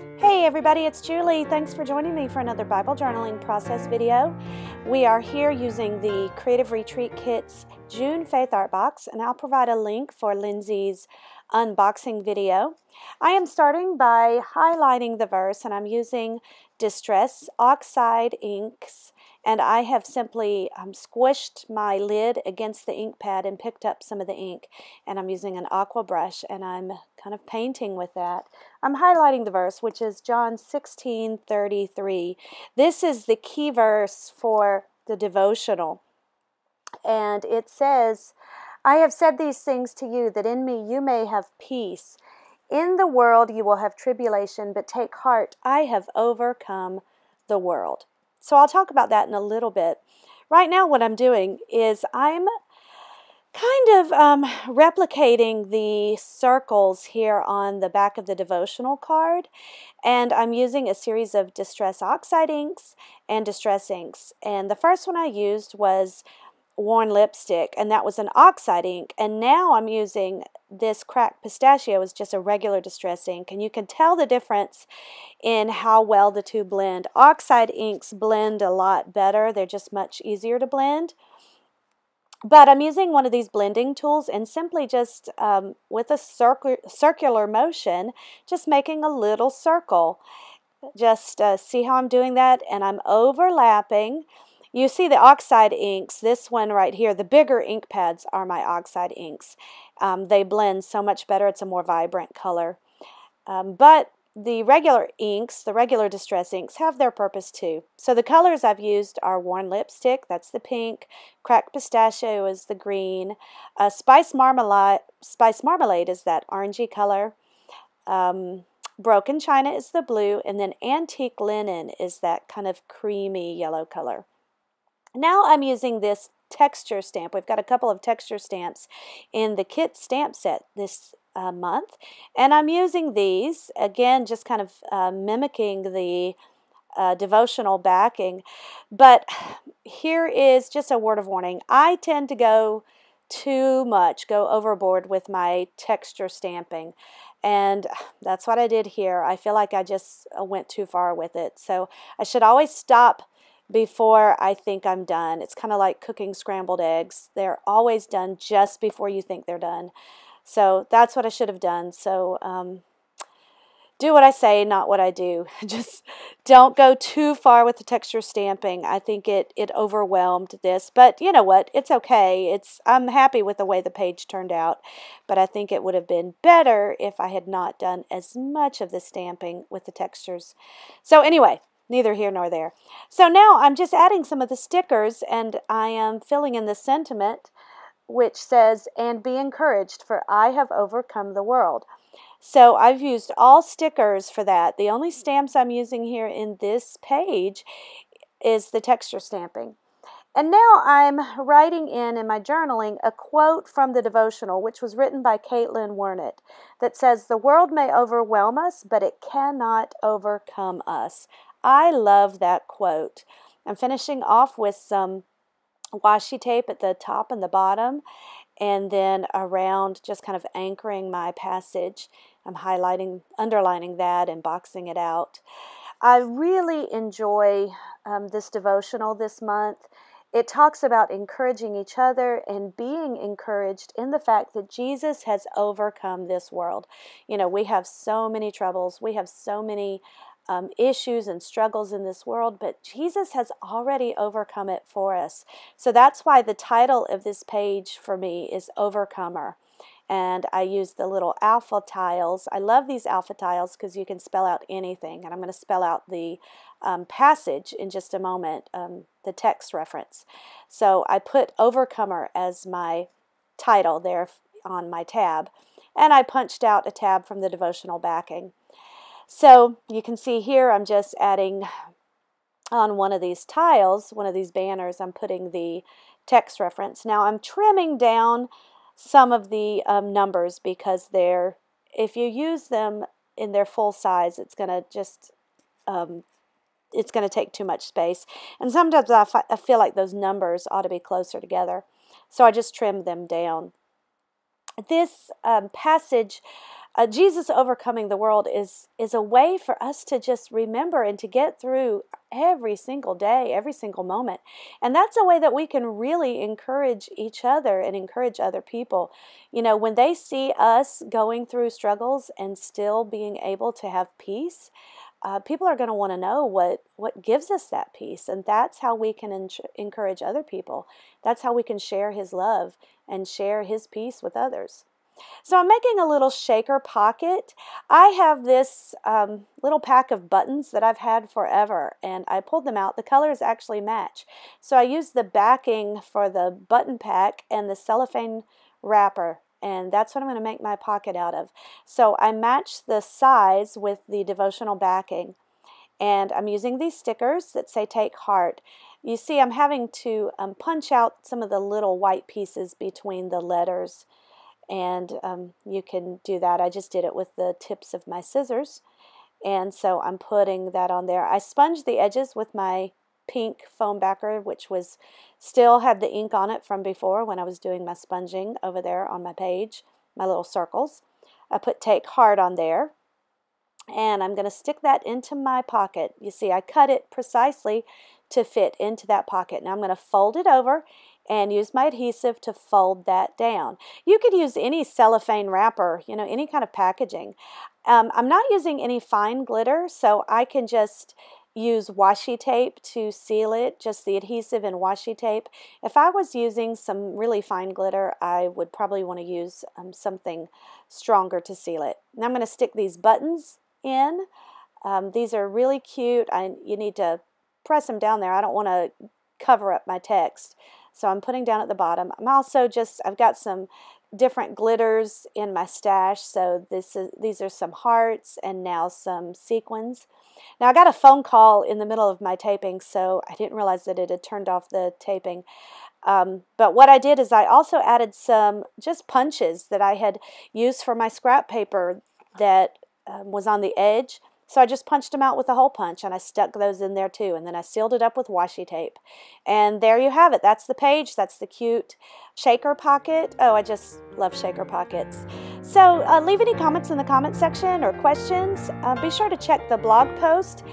Hey everybody, it's Julie. Thanks for joining me for another Bible journaling process video. We are here using the Creative Retreat Kit's June Faith Art Box, and I'll provide a link for Lindsay's unboxing video. I am starting by highlighting the verse, and I'm using Distress Oxide inks, and I have simply squished my lid against the ink pad and picked up some of the ink, and I'm using an aqua brush, and I'm kind of painting with that. I'm highlighting the verse, which is John 16:33. This is the key verse for the devotional, and it says, I have said these things to you, that in me you may have peace. In the world you will have tribulation, but take heart, I have overcome the world. So I'll talk about that in a little bit. Right now what I'm doing is I'm kind of replicating the circles here on the back of the devotional card, and I'm using a series of Distress Oxide inks and Distress inks. And the first one I used was Worn Lipstick, and that was an oxide ink, and now I'm using this Cracked Pistachio as just a regular Distress ink, and you can tell the difference in how well the two blend. Oxide inks blend a lot better. They're just much easier to blend. But I'm using one of these blending tools and simply just with a circular motion, just making a little circle. Just see how I'm doing that, and I'm overlapping. You see the oxide inks, this one right here, the bigger ink pads are my oxide inks. They blend so much better. It's a more vibrant color. But the regular inks, the regular Distress inks, have their purpose too. So the colors I've used are Worn Lipstick, that's the pink, Cracked Pistachio is the green, Spice Marmalade is that orangey color, Broken China is the blue, and then Antique Linen is that kind of creamy yellow color. Now I'm using this texture stamp. We've got a couple of texture stamps in the kit stamp set this month, and I'm using these again, just kind of mimicking the devotional backing. But here is just a word of warning. I tend to go overboard with my texture stamping, and that's what I did here. I feel like I just went too far with it, so I should always stop before I think I'm done. It's kind of like cooking scrambled eggs. They're always done just before you think they're done. So that's what I should have done. So do what I say, not what I do. Just don't go too far with the texture stamping. I think it overwhelmed this, but you know what? It's okay. I'm happy with the way the page turned out, but I think it would have been better if I had not done as much of the stamping with the textures. So anyway, neither here nor there. So now I'm just adding some of the stickers, and I am filling in the sentiment, which says, and be encouraged, for I have overcome the world. So I've used all stickers for that. The only stamps I'm using here in this page is the texture stamping. And now I'm writing in my journaling a quote from the devotional, which was written by Caitlin Wernett, that says, the world may overwhelm us, but it cannot overcome us. I love that quote. I'm finishing off with some washi tape at the top and the bottom, and then around, just kind of anchoring my passage. I'm highlighting, underlining that, and boxing it out. I really enjoy this devotional this month. It talks about encouraging each other and being encouraged in the fact that Jesus has overcome this world. You know, we have so many troubles. We have so many issues and struggles in this world, but Jesus has already overcome it for us. So that's why the title of this page for me is Overcomer. And I use the little alpha tiles. I love these alpha tiles because you can spell out anything. And I'm going to spell out the passage in just a moment, the text reference. So I put Overcomer as my title there on my tab. And I punched out a tab from the devotional backing. So you can see here I'm just adding on one of these tiles, one of these banners, I'm putting the text reference. Now I'm trimming down some of the numbers because if you use them in their full size, it's going to just it's going to take too much space. And sometimes I feel like those numbers ought to be closer together. So I just trimmed them down. This passage Jesus overcoming the world is a way for us to just remember and to get through every single day, every single moment. And that's a way that we can really encourage each other and encourage other people. You know, when they see us going through struggles and still being able to have peace, people are going to want to know what gives us that peace. And that's how we can encourage other people. That's how we can share His love and share His peace with others. So I'm making a little shaker pocket. I have this little pack of buttons that I've had forever, and I pulled them out. The colors actually match. So I used the backing for the button pack and the cellophane wrapper, and that's what I'm going to make my pocket out of. So I matched the size with the devotional backing, and I'm using these stickers that say "Take Heart." You see, I'm having to punch out some of the little white pieces between the letters. And you can do that. I just did it with the tips of my scissors. And so I'm putting that on there. I sponged the edges with my pink foam backer, which was still had the ink on it from before when I was doing my sponging over there on my page, my little circles. I put "Take Heart" on there. And I'm going to stick that into my pocket. You see, I cut it precisely to fit into that pocket. Now I'm going to fold it over and use my adhesive to fold that down. You could use any cellophane wrapper, you know, any kind of packaging. I'm not using any fine glitter, so I can just use washi tape to seal it, just the adhesive and washi tape. If I was using some really fine glitter, I would probably want to use something stronger to seal it. Now I'm going to stick these buttons in. These are really cute. You need to press them down there. I don't want to cover up my text. So I'm putting down at the bottom. I've got some different glitters in my stash. So these are some hearts and now some sequins. Now I got a phone call in the middle of my taping, so I didn't realize that it had turned off the taping. But what I did is I also added some just punches that I had used for my scrap paper that was on the edge. So I just punched them out with a hole punch, and I stuck those in there too. And then I sealed it up with washi tape. And there you have it. That's the page. That's the cute shaker pocket. Oh, I just love shaker pockets. So leave any comments in the comment section or questions. Be sure to check the blog post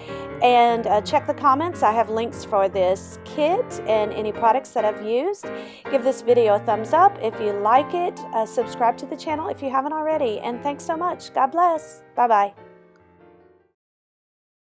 and check the comments. I have links for this kit and any products that I've used. Give this video a thumbs up if you like it. Subscribe to the channel if you haven't already. And thanks so much. God bless. Bye-bye.